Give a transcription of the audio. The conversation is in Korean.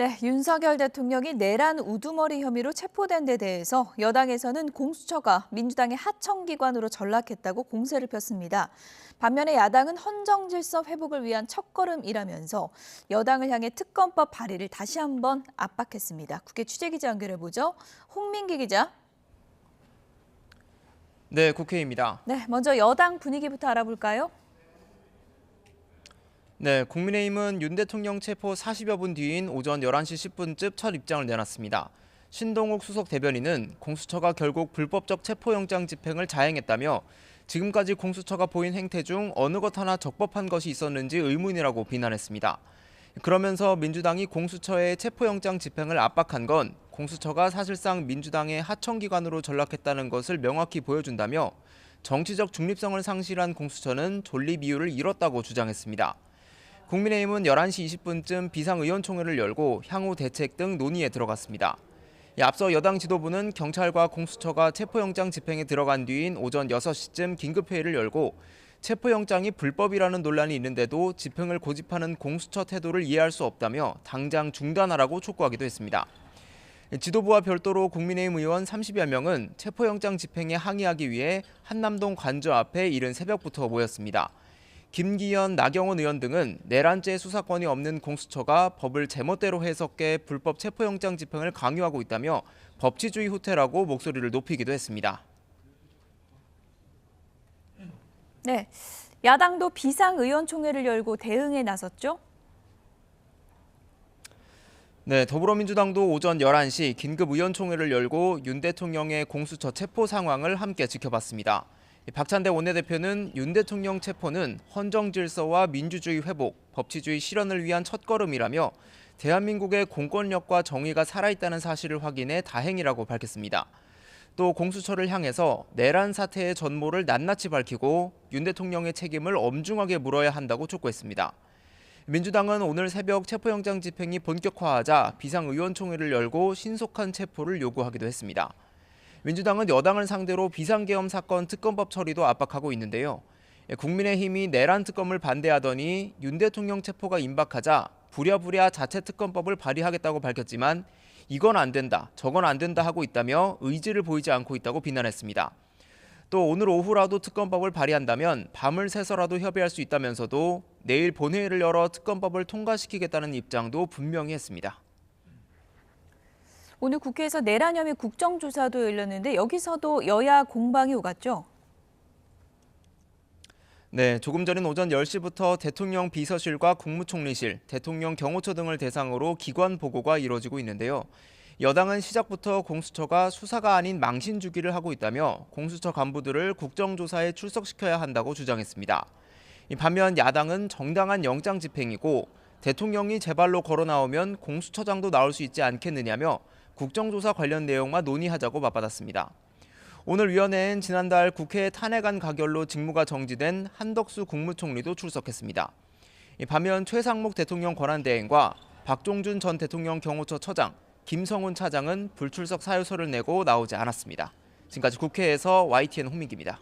네, 윤석열 대통령이 내란 우두머리 혐의로 체포된 데 대해서 여당에서는 공수처가 민주당의 하청기관으로 전락했다고 공세를 폈습니다. 반면에 야당은 헌정질서 회복을 위한 첫걸음이라면서 여당을 향해 특검법 발의를 다시 한번 압박했습니다. 국회 취재기자 연결해보죠. 홍민기 기자. 네, 국회입니다. 네, 먼저 여당 분위기부터 알아볼까요? 네, 국민의힘은 윤 대통령 체포 40여 분 뒤인 오전 11시 10분쯤 첫 입장을 내놨습니다. 신동욱 수석 대변인은 공수처가 결국 불법적 체포영장 집행을 자행했다며 지금까지 공수처가 보인 행태 중 어느 것 하나 적법한 것이 있었는지 의문이라고 비난했습니다. 그러면서 민주당이 공수처의 체포영장 집행을 압박한 건 공수처가 사실상 민주당의 하청기관으로 전락했다는 것을 명확히 보여준다며 정치적 중립성을 상실한 공수처는 존립 이유를 잃었다고 주장했습니다. 국민의힘은 11시 20분쯤 비상의원총회를 열고 향후 대책 등 논의에 들어갔습니다. 앞서 여당 지도부는 경찰과 공수처가 체포영장 집행에 들어간 뒤인 오전 6시쯤 긴급회의를 열고 체포영장이 불법이라는 논란이 있는데도 집행을 고집하는 공수처 태도를 이해할 수 없다며 당장 중단하라고 촉구하기도 했습니다. 지도부와 별도로 국민의힘 의원 30여 명은 체포영장 집행에 항의하기 위해 한남동 관저 앞에 이른 새벽부터 모였습니다. 김기현, 나경원 의원 등은 내란죄 수사권이 없는 공수처가 법을 제멋대로 해석해 불법 체포영장 집행을 강요하고 있다며 법치주의 후퇴라고 목소리를 높이기도 했습니다. 네, 야당도 비상의원총회를 열고 대응에 나섰죠? 네, 더불어민주당도 오전 11시 긴급의원총회를 열고 윤 대통령의 공수처 체포 상황을 함께 지켜봤습니다. 박찬대 원내대표는 윤 대통령 체포는 헌정질서와 민주주의 회복, 법치주의 실현을 위한 첫걸음이라며 대한민국의 공권력과 정의가 살아있다는 사실을 확인해 다행이라고 밝혔습니다. 또 공수처를 향해서 내란 사태의 전모를 낱낱이 밝히고 윤 대통령의 책임을 엄중하게 물어야 한다고 촉구했습니다. 민주당은 오늘 새벽 체포영장 집행이 본격화하자 비상의원총회를 열고 신속한 체포를 요구하기도 했습니다. 민주당은 여당을 상대로 비상계엄 사건 특검법 처리도 압박하고 있는데요. 국민의힘이 내란 특검을 반대하더니 윤 대통령 체포가 임박하자 부랴부랴 자체 특검법을 발의하겠다고 밝혔지만 이건 안 된다, 저건 안 된다 하고 있다며 의지를 보이지 않고 있다고 비난했습니다. 또 오늘 오후라도 특검법을 발의한다면 밤을 새서라도 협의할 수 있다면서도 내일 본회의를 열어 특검법을 통과시키겠다는 입장도 분명히 했습니다. 오늘 국회에서 내란 혐의 국정조사도 열렸는데 여기서도 여야 공방이 오갔죠? 네, 조금 전인 오전 10시부터 대통령 비서실과 국무총리실, 대통령 경호처 등을 대상으로 기관 보고가 이뤄지고 있는데요. 여당은 시작부터 공수처가 수사가 아닌 망신 주기를 하고 있다며 공수처 간부들을 국정조사에 출석시켜야 한다고 주장했습니다. 반면 야당은 정당한 영장 집행이고 대통령이 제발로 걸어 나오면 공수처장도 나올 수 있지 않겠느냐며 국정조사 관련 내용만 논의하자고 맞받았습니다. 오늘 위원회엔 지난달 국회 탄핵안 가결로 직무가 정지된 한덕수 국무총리도 출석했습니다. 반면 최상목 대통령 권한대행과 박종준 전 대통령 경호처 처장, 김성훈 차장은 불출석 사유서를 내고 나오지 않았습니다. 지금까지 국회에서 YTN 홍민기입니다.